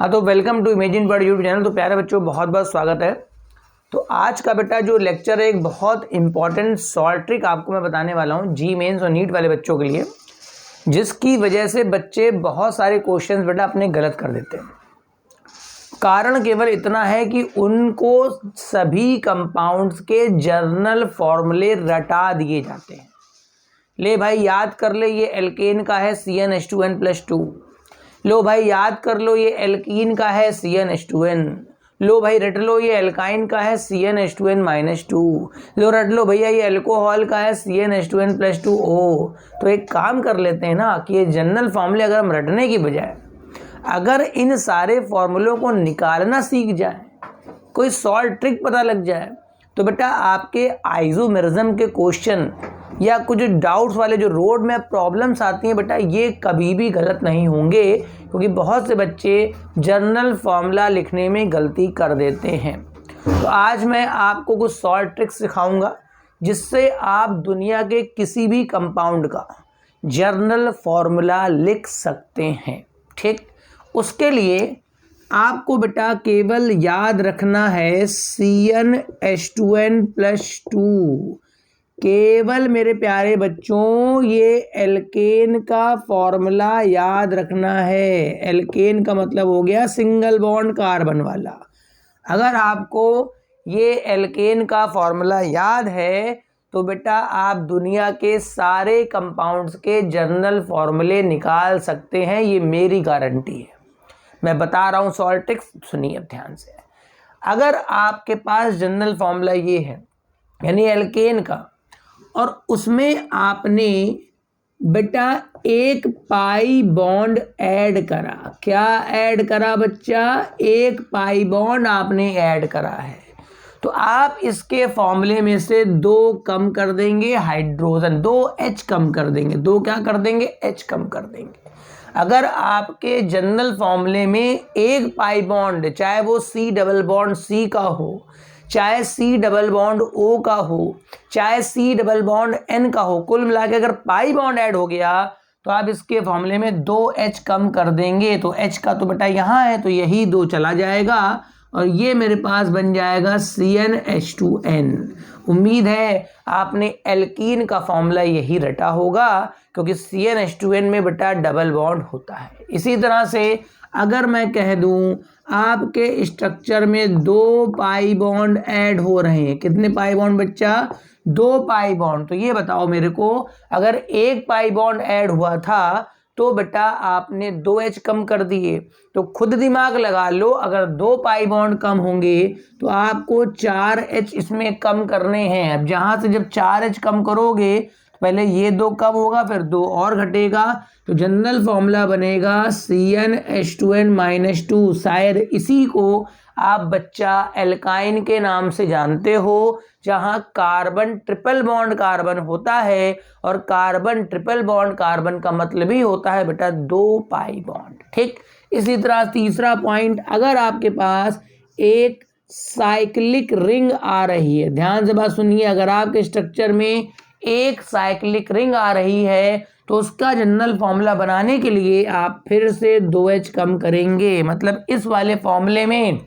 हाँ, तो welcome to imagine world YouTube channel. तो प्यारे बच्चों, बहुत बहुत स्वागत है। तो आज का बेटा जो लेक्चर है एक बहुत इंपॉर्टेंट सॉल्व ट्रिक आपको मैं बताने वाला हूँ जी मेंस और नीट वाले बच्चों के लिए, जिसकी वजह से बच्चे बहुत सारे क्वेश्चंस बेटा अपने गलत कर देते हैं। कारण केवल इतना है कि उनको सभी कंपाउंड्स के जर्नल फॉर्मूले रटा दिए जाते हैं। ले भाई याद कर ले, ये एल्केन का है CnH2n+2। लो भाई याद कर लो, ये एल्कीन का है CnH2n। लो भाई रट लो, ये एल्काइन का है CnH2n-2। लो रट लो भैया, ये अल्कोहल का है CnH2n+2O। तो एक काम कर लेते हैं ना कि ये जनरल फॉर्मूले अगर हम रटने की बजाय अगर इन सारे फॉर्मूलों को निकालना सीख जाए, कोई सॉल्व ट्रिक पता लग जाए, तो बेटा आपके आइसोमेरिज्म के क्वेश्चन या कुछ डाउट्स वाले जो रोड में प्रॉब्लम्स आती हैं बेटा, ये कभी भी गलत नहीं होंगे, क्योंकि बहुत से बच्चे जर्नल फॉर्मूला लिखने में गलती कर देते हैं। तो आज मैं आपको कुछ सॉल्व ट्रिक्स सिखाऊंगा जिससे आप दुनिया के किसी भी कंपाउंड का जर्नल फॉर्मूला लिख सकते हैं। ठीक, उसके लिए आपको बेटा केवल याद रखना है CnH2n+2। केवल मेरे प्यारे बच्चों ये एल्केन का फॉर्मूला याद रखना है। एल्केन का मतलब हो गया सिंगल बॉन्ड कार्बन वाला। अगर आपको ये एल्केन का फॉर्मूला याद है तो बेटा आप दुनिया के सारे कंपाउंड्स के जर्नल फॉर्मूले निकाल सकते हैं, ये मेरी गारंटी है। मैं बता रहा हूँ सॉल्व ट्रिक्स, सुनिए ध्यान से। अगर आपके पास जर्नल फॉर्मूला ये है यानी एल्केन का, और उसमें आपने बेटा एक पाई बॉन्ड ऐड करा। क्या ऐड करा बच्चा? एक पाई बॉन्ड आपने ऐड करा है। तो आप इसके फॉर्मूले में से 2 कम कर देंगे, हाइड्रोजन 2H कम कर देंगे। 2 क्या कर देंगे? H कम कर देंगे। अगर आपके जनरल फॉर्मूले में एक पाई बॉन्ड, चाहे वो C डबल बॉन्ड C का हो, चाहे C डबल बॉन्ड O का हो, चाहे C डबल बॉन्ड N का हो, कुल मिला के अगर पाई बॉन्ड ऐड हो गया तो आप इसके फॉर्मूले में 2H कम कर देंगे। तो H का तो बेटा यहाँ है तो यही 2 चला जाएगा और ये मेरे पास बन जाएगा CnH2n। उम्मीद है आपने एल्कीन का फॉर्मूला यही रटा होगा, क्योंकि CnH2n में बेटा डबल बॉन्ड होता है। इसी तरह से अगर मैं कह दूं आपके स्ट्रक्चर में 2 पाई बॉन्ड ऐड हो रहे हैं। कितने पाई बॉन्ड बच्चा? 2 पाई बॉन्ड। तो ये बताओ मेरे को, अगर एक पाई बॉन्ड ऐड हुआ था तो बेटा आपने 2H कम कर दिए। तो खुद दिमाग लगा लो, अगर 2 पाई बॉन्ड कम होंगे तो आपको 4H इसमें कम करने हैं। अब जहां से जब 4H कम करोगे पहले ये 2 कम होगा, फिर 2 और घटेगा, तो जनरल फॉर्मूला बनेगा CnH2n-2। शायद इसी को आप बच्चा एल्काइन के नाम से जानते हो, जहां कार्बन ट्रिपल बॉन्ड कार्बन होता है, और कार्बन ट्रिपल बॉन्ड कार्बन का मतलब ही होता है बेटा 2 पाई बॉन्ड। ठीक, इसी तरह तीसरा पॉइंट, अगर आपके पास एक साइक्लिक रिंग आ रही है, ध्यान से बात सुनिए, अगर आपके स्ट्रक्चर में एक साइक्लिक रिंग आ रही है तो उसका जनरल फॉर्मूला बनाने के लिए आप फिर से 2H कम करेंगे। मतलब इस वाले फॉर्मूले में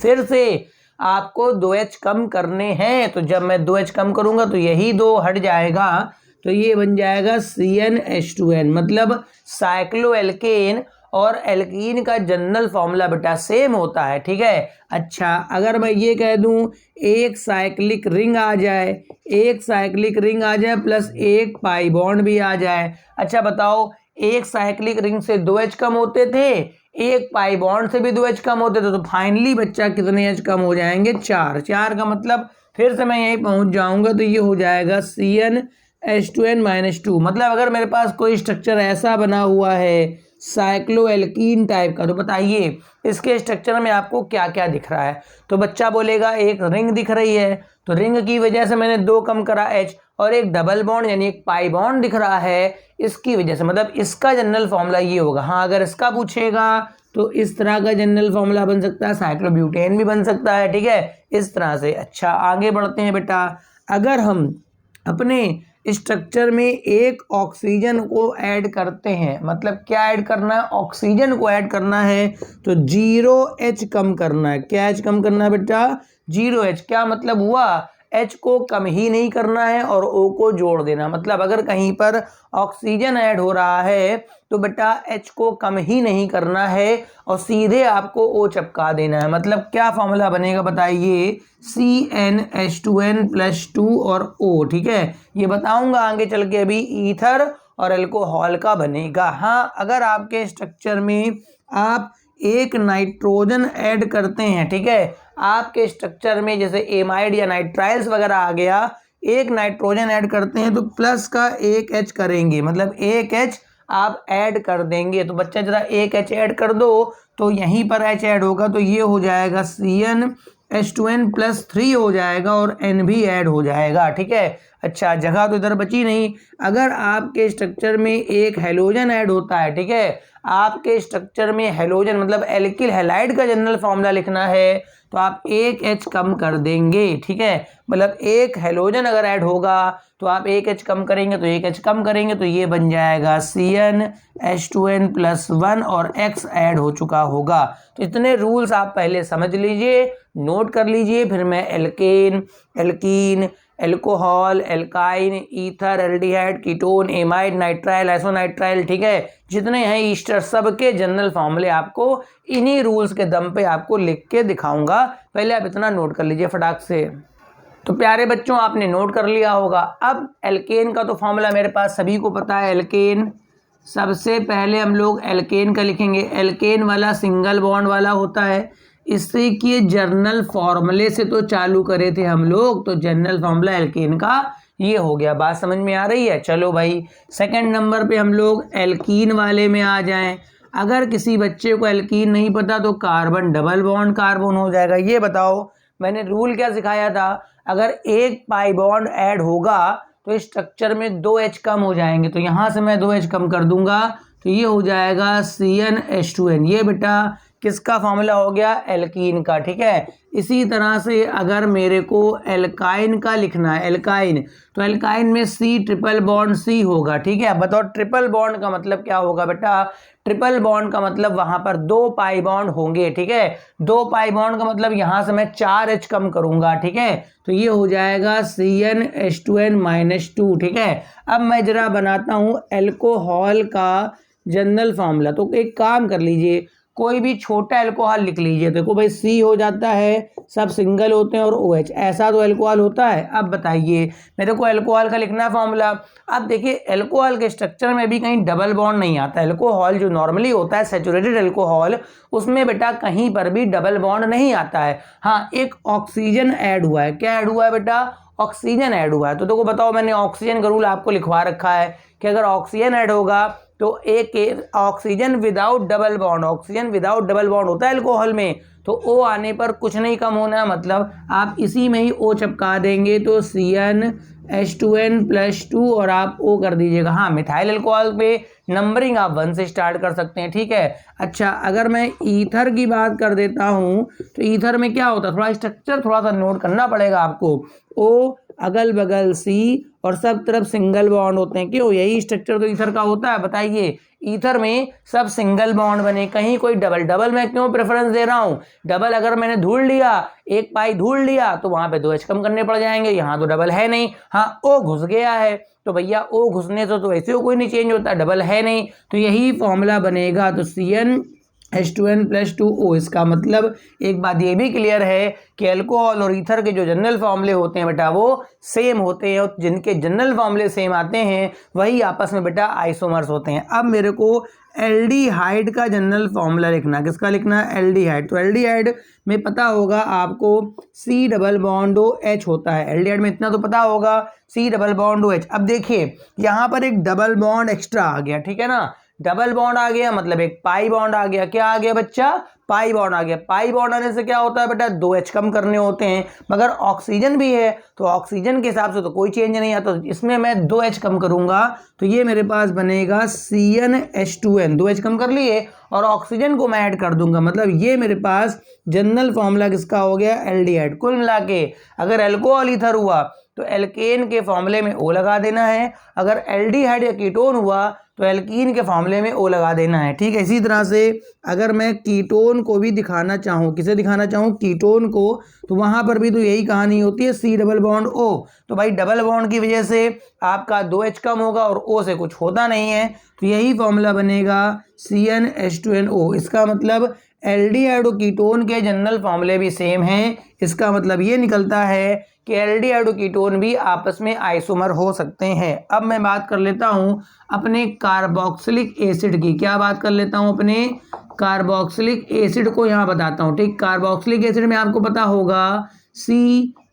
फिर से आपको 2H कम करने हैं। तो जब मैं 2H कम करूंगा तो यही 2 हट जाएगा, तो ये बन जाएगा CnH2n। मतलब साइक्लोएल्केन और एल्कीन का जनरल फॉर्मूला बेटा सेम होता है। ठीक है। अच्छा, अगर मैं ये कह दूं एक साइक्लिक रिंग आ जाए, एक साइक्लिक रिंग आ जाए प्लस एक पाई बॉन्ड भी आ जाए। अच्छा बताओ, एक साइक्लिक रिंग से 2H कम होते थे, एक पाई बॉन्ड से भी 2H कम होते थे, तो फाइनली बच्चा कितने H कम हो जाएंगे? 4। 4 का मतलब फिर से मैं यहीं पहुंच जाऊंगा, तो ये हो जाएगा CnH2n-2। मतलब अगर मेरे पास कोई स्ट्रक्चर ऐसा बना हुआ है साइक्लोएल्कीन टाइप का, तो बताइए इसके स्ट्रक्चर में आपको क्या क्या दिख रहा है? तो बच्चा बोलेगा एक रिंग दिख रही है, तो रिंग की वजह से मैंने 2 कम करा H, और एक डबल बॉन्ड यानी एक पाई बॉन्ड दिख रहा है इसकी वजह से, मतलब इसका जनरल फॉर्मूला ये होगा। हाँ, अगर इसका पूछेगा तो इस तरह का जनरल फॉर्मूला बन सकता है, साइक्लोब्यूटेन भी बन सकता है। ठीक है, इस तरह से। अच्छा, आगे बढ़ते हैं बेटा। अगर हम अपने स्ट्रक्चर में एक ऑक्सीजन को ऐड करते हैं, मतलब क्या ऐड करना है, ऑक्सीजन को ऐड करना है, तो 0H कम करना है। क्या H कम करना है बेटा, 0H। क्या मतलब हुआ, H को कम ही नहीं करना है और O को जोड़ देना। मतलब अगर कहीं पर ऑक्सीजन ऐड हो रहा है तो बेटा H को कम ही नहीं करना है और सीधे आपको O चिपका देना है। मतलब क्या फॉर्मूला बनेगा बताइए, CnH2n+2 और O। ठीक है, ये बताऊंगा आगे चल के अभी, ईथर और अल्कोहल का बनेगा। हाँ, अगर आपके स्ट्रक्चर में आप एक नाइट्रोजन ऐड करते हैं, ठीक है, आपके स्ट्रक्चर में जैसे एमाइड या नाइट्राइल्स वगैरह आ गया, एक नाइट्रोजन ऐड करते हैं तो प्लस का एक H करेंगे, मतलब एक H आप ऐड कर देंगे। तो बच्चा जरा एक H ऐड कर दो तो यहीं पर H ऐड होगा, तो ये हो जाएगा CnH2n+3 हो जाएगा और N भी ऐड हो जाएगा। ठीक है, अच्छा जगह तो इधर बची नहीं। अगर आपके स्ट्रक्चर में एक हेलोजन ऐड होता है, ठीक है, आपके स्ट्रक्चर में हेलोजन मतलब एल्किल हैलाइड का जनरल फॉर्मूला लिखना है, तो आप एक H कम कर देंगे। ठीक है, मतलब एक हेलोजन अगर ऐड होगा तो आप एक H कम करेंगे, तो एक H कम करेंगे तो ये बन जाएगा CnH2n+1 और X ऐड हो चुका होगा। तो इतने रूल्स आप पहले समझ लीजिए, नोट कर लीजिए, फिर मैं alkane, alkene, alcohol, alkyne, ether, aldehyde, ketone, amide, nitrile, isonitrile, ठीक है, जितने हैं ईस्टर, सबके जनरल फॉर्मूले आपको इन्हीं रूल्स के दम पे आपको लिख के दिखाऊंगा। पहले आप इतना नोट कर लीजिए फटाक से। तो प्यारे बच्चों, आपने नोट कर लिया होगा। अब एल्केन का तो फॉर्मूला मेरे पास सभी को पता है। एल्केन, सबसे पहले हम लोग एल्केन का लिखेंगे। एल्केन वाला सिंगल बॉन्ड वाला होता है। इससे कि जर्नल फॉर्मूले से तो चालू करे थे हम लोग, तो जनरल फॉर्मूला एल्केन का ये हो गया। बात समझ में आ रही है? चलो भाई, सेकंड नंबर पे हम लोग एल्कीन वाले में आ जाएं। अगर किसी बच्चे को एल्कीन नहीं पता तो कार्बन डबल बॉन्ड कार्बन हो जाएगा। ये बताओ मैंने रूल क्या सिखाया था, अगर एक पाई बॉन्ड ऐड होगा तो स्ट्रक्चर में 2H कम हो जाएंगे, तो यहाँ से मैं 2H कम कर दूंगा, तो ये हो जाएगा CnH2n। ये बेटा किसका फॉर्मूला हो गया, एल्कीन का। ठीक है, इसी तरह से अगर मेरे को एल्काइन का लिखना है, एल्काइन, तो एल्काइन में C ट्रिपल बॉन्ड C होगा। ठीक है, अब बताओ ट्रिपल बॉन्ड का मतलब क्या होगा बेटा, ट्रिपल बॉन्ड का मतलब वहां पर 2 पाई बॉन्ड होंगे। ठीक है, 2 पाई बॉन्ड का मतलब यहां से मैं 4H कम करूंगा। ठीक है, तो ये हो जाएगा CnH2n-2। ठीक है, अब मैं जरा बनाता हूं एल्कोहल का जनरल फॉर्मूला। तो एक काम कर लीजिए, कोई भी छोटा अल्कोहल लिख लीजिए। देखो भाई, C हो जाता है, सब सिंगल होते हैं, और OH, ऐसा तो अल्कोहल होता है। अब बताइए मेरे को अल्कोहल का लिखना है फॉर्मूला। अब देखिए अल्कोहल के स्ट्रक्चर में भी कहीं डबल बॉन्ड नहीं आता। अल्कोहल जो नॉर्मली होता है सैचुरेटेड अल्कोहल, उसमें बेटा कहीं पर भी डबल बॉन्ड नहीं आता है। हाँ, एक ऑक्सीजन ऐड हुआ है। क्या ऐड हुआ है बेटा, ऑक्सीजन ऐड हुआ है। तो देखो बताओ, मैंने ऑक्सीजन का रूल आपको लिखवा रखा है कि अगर ऑक्सीजन ऐड होगा तो एक oxygen without double bond, oxygen without double bond होता है अल्कोहल में, तो O आने पर कुछ नहीं कम होना, मतलब आप इसी में ही O चिपका देंगे, तो CnH2n+2 और आप O कर दीजिएगा। हाँ, मिथाइल अल्कोहल पे नंबरिंग आप 1 से स्टार्ट कर सकते हैं। ठीक है, अच्छा अगर मैं ईथर की बात कर देता हूँ, तो ईथर में क्या होता है, थोड़ा स्ट्रक्चर थोड़ा सा नोट करना पड़ेगा आपको। O, अगल बगल C और सब तरफ सिंगल बॉन्ड होते हैं। क्यों, यही स्ट्रक्चर तो ईथर का होता है। बताइए, ईथर में सब सिंगल बॉन्ड बने, कहीं कोई डबल। डबल मैं क्यों प्रेफरेंस दे रहा हूँ, डबल अगर मैंने ढूंढ लिया, एक पाई ढूंढ लिया, तो वहां पे 2H कम करने पड़ जाएंगे। यहाँ तो डबल है नहीं। हाँ, O घुस गया है, तो भैया O घुसने से तो वैसे कोई नहीं चेंज होता, डबल है नहीं, तो यही फॉर्मूला बनेगा। तो CnH2n+2O। इसका मतलब एक बात ये भी क्लियर है कि अल्कोहल और ईथर के जो जनरल फॉर्मूले होते हैं बेटा वो सेम होते हैं, और जिनके जनरल फॉर्मूले सेम आते हैं वही आपस में बेटा आइसोमर्स होते हैं। अब मेरे को एल्डिहाइड का जनरल फॉर्मूला लिखना, किसका लिखना है, एल्डिहाइड। तो एल्डिहाइड में पता होगा आपको C डबल बॉन्ड OH होता है। एल्डिहाइड में इतना तो पता होगा, C डबल बॉन्ड OH। अब देखिए यहाँ पर एक डबल बॉन्ड एक्स्ट्रा आ गया। ठीक है ना, डबल बॉन्ड आ गया मतलब एक पाई बॉन्ड आ गया। क्या आ गया बच्चा, पाई बॉन्ड आ गया। पाई बॉन्ड आने से क्या होता है बेटा, 2H कम करने होते हैं, मगर ऑक्सीजन भी है तो ऑक्सीजन के हिसाब से तो कोई चेंज नहीं आता, तो इसमें मैं 2H कम करूंगा, तो ये मेरे पास बनेगा CnH2n। 2H कम कर लिए और ऑक्सीजन को मैं ऐड कर दूंगा, मतलब ये मेरे पास जनरल फॉर्मूला किसका हो गया, एल्डिहाइड। कुल मिला के अगर अल्कोहल ईथर हुआ तो एल्केन के फॉर्मूले में O लगा देना है, अगर एल्डिहाइड या कीटोन हुआ तो एल्कीन के फॉर्मूले में O लगा देना है। ठीक है, इसी तरह से अगर मैं कीटोन को भी दिखाना चाहूँ, किसे दिखाना चाहूँ, कीटोन को, तो वहाँ पर भी तो यही कहानी होती है, C डबल बॉन्ड O। तो भाई डबल बॉन्ड की वजह से आपका 2H कम होगा और O से कुछ होता नहीं है, तो यही फॉर्मूला बनेगा CnH2nO। इसका मतलब एल्डिहाइड कीटोन के जनरल फॉर्मूले भी सेम हैं। इसका मतलब ये निकलता है कि एल्डिहाइड कीटोन भी आपस में आइसोमर हो सकते हैं। अब मैं बात कर लेता हूँ अपने कार्बोक्सिलिक एसिड की। क्या बात कर लेता हूँ, अपने कार्बोक्सिलिक एसिड को यहाँ बताता हूँ। ठीक, कार्बोक्सिलिक एसिड में आपको पता होगा C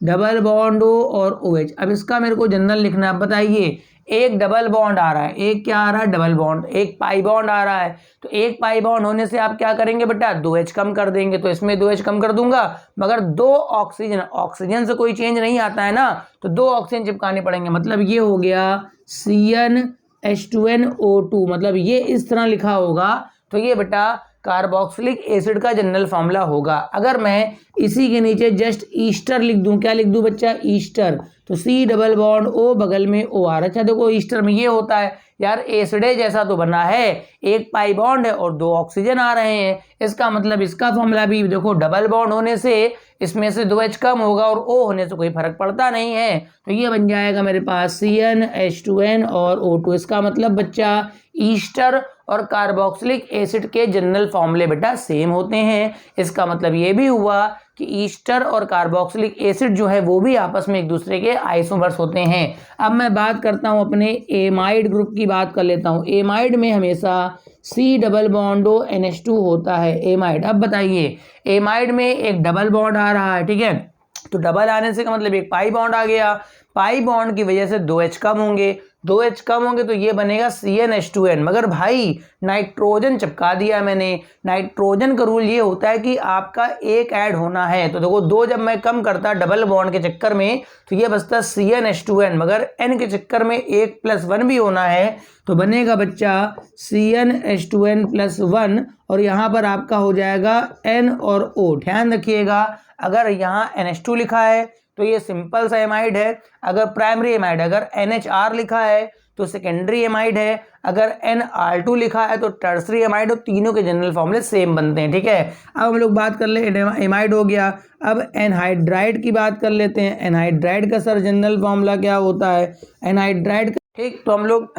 डबल बॉन्ड O और OH। अब इसका मेरे को जनरल लिखना है। बताइए, एक डबल बॉन्ड आ रहा है, एक क्या आ रहा है, डबल बॉन्ड, एक पाई बॉन्ड आ रहा है, तो एक पाई बॉन्ड होने से आप क्या करेंगे बेटा, 2H कम कर देंगे, तो इसमें 2H कम कर दूंगा, मगर दो ऑक्सीजन से कोई चेंज नहीं आता है ना, तो 2 ऑक्सीजन चिपकाने पड़ेंगे। मतलब ये हो गया CnH2nO2, मतलब ये इस तरह लिखा होगा। तो ये बेटा कार्बोक्सिलिक एसिड का जनरल फॉर्मूला होगा। अगर मैं इसी के नीचे जस्ट ईस्टर लिख दूं, क्या लिख दूं बच्चा, ईस्टर, तो C डबल बॉन्ड O बगल में OR। अच्छा देखो, ईस्टर में ये होता है यार, एसिडे जैसा तो बना है, एक पाई बॉन्ड है और 2 ऑक्सीजन आ रहे हैं, इसका मतलब इसका फॉर्मूला भी देखो, डबल बॉन्ड होने से इसमें से 2H कम होगा और O होने से कोई फर्क पड़ता नहीं है, तो ये बन जाएगा मेरे पास CnH2n और O2। इसका मतलब बच्चा ईस्टर और कार्बोक्सिलिक एसिड के जनरल फॉर्मूले बेटा सेम होते हैं। इसका मतलब ये भी हुआ कि ईस्टर और कार्बोक्सिलिक एसिड जो है वो भी आपस में एक दूसरे के आइसोमर्स होते हैं। अब मैं बात करता हूं अपने एमाइड ग्रुप की, बात कर लेता हूं। एमाइड में हमेशा C double bond O NH2 होता है, एमाइड। अब बताइए, एमाइड में एक डबल बॉन्ड आ रहा है, ठीक है, तो डबल आने से का मतलब एक पाई बॉन्ड आ गया, पाई बॉन्ड की वजह से 2H कम होंगे, 2H कम होंगे तो ये बनेगा CnH2n। मगर भाई नाइट्रोजन चिपका दिया मैंने। नाइट्रोजन का रूल ये होता है कि आपका एक ऐड होना है, तो देखो 2 जब मैं कम करता डबल बॉन्ड के चक्कर में तो ये बचता CnH2n, मगर n के चक्कर में 1+1 भी होना है, तो बनेगा बच्चा CnH2n+1 और यहाँ पर आपका हो जाएगा N और O। ध्यान रखिएगा, अगर यहाँ NH2 लिखा है तो ये सिंपल सा एमाइड है, अगर प्राइमरी एमाइड, अगर NHR लिखा है तो सेकेंडरी एमाइड है, अगर NR2 लिखा है तो टर्सरी एमाइड, और तीनों के जनरल फॉर्मूले सेम बनते हैं। ठीक है, अब हम लोग बात कर ले, एमाइड हो गया। अब एनहाइड्राइड की बात कर लेते हैं। एनहाइड्राइड का सर जनरल फॉर्मूला क्या होता है, एनहाइड्राइड का, ठीक, तो हम लोग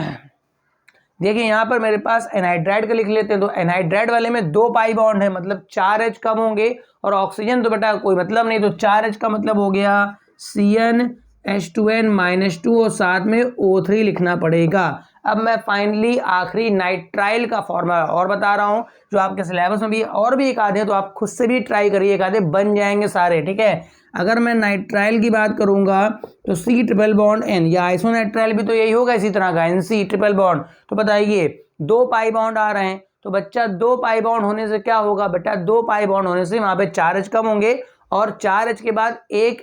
देखिए यहाँ पर मेरे पास एनहाइड्राइड का लिख लेते हैं। तो एनहाइड्राइड वाले में 2 पाई बॉन्ड है, मतलब 4H कम होंगे, और ऑक्सीजन तो बेटा कोई मतलब नहीं, तो 4H का मतलब हो गया CnH2n-2 और साथ में O3 लिखना पड़ेगा। अब मैं फाइनली आखिरी नाइट्राइल का फॉर्मूला और बता रहा हूँ, जो आपके सिलेबस में भी और भी एक आधे, तो आप खुद से भी ट्राई करिए, एक आधे बन जाएंगे सारे। ठीक है, अगर मैं नाइट्राइल की बात करूंगा तो C ट्रिपल बॉन्ड N, या आइसोनाइट्राइल भी तो यही होगा इसी तरह का, NC ट्रिपल बॉन्ड। तो बताइए 2 पाई बॉन्ड आ रहे हैं, तो बच्चा 2 पाई बॉन्ड होने से क्या होगा बेटा, 2 पाई बॉन्ड होने से वहां पे 4H कम होंगे, और 4H के बाद एक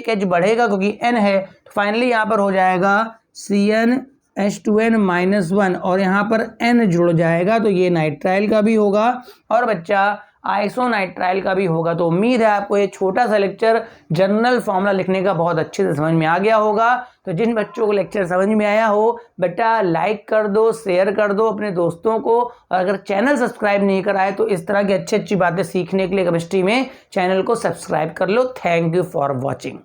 H बढ़ेगा क्योंकि N है, तो फाइनली यहाँ पर हो जाएगा CnH2n-1 और यहाँ पर N जुड़ जाएगा, तो ये नाइट्राइल का भी होगा और बच्चा आइसोनाइट्राइल का भी होगा। तो उम्मीद है आपको ये छोटा सा लेक्चर जनरल फॉर्मूला लिखने का बहुत अच्छे से समझ में आ गया होगा। तो जिन बच्चों को लेक्चर समझ में आया हो बेटा लाइक कर दो, शेयर कर दो अपने दोस्तों को, और अगर चैनल सब्सक्राइब नहीं कराए तो इस तरह की अच्छी अच्छी बातें सीखने के लिए केमिस्ट्री में चैनल को सब्सक्राइब कर लो। Thank you for watching.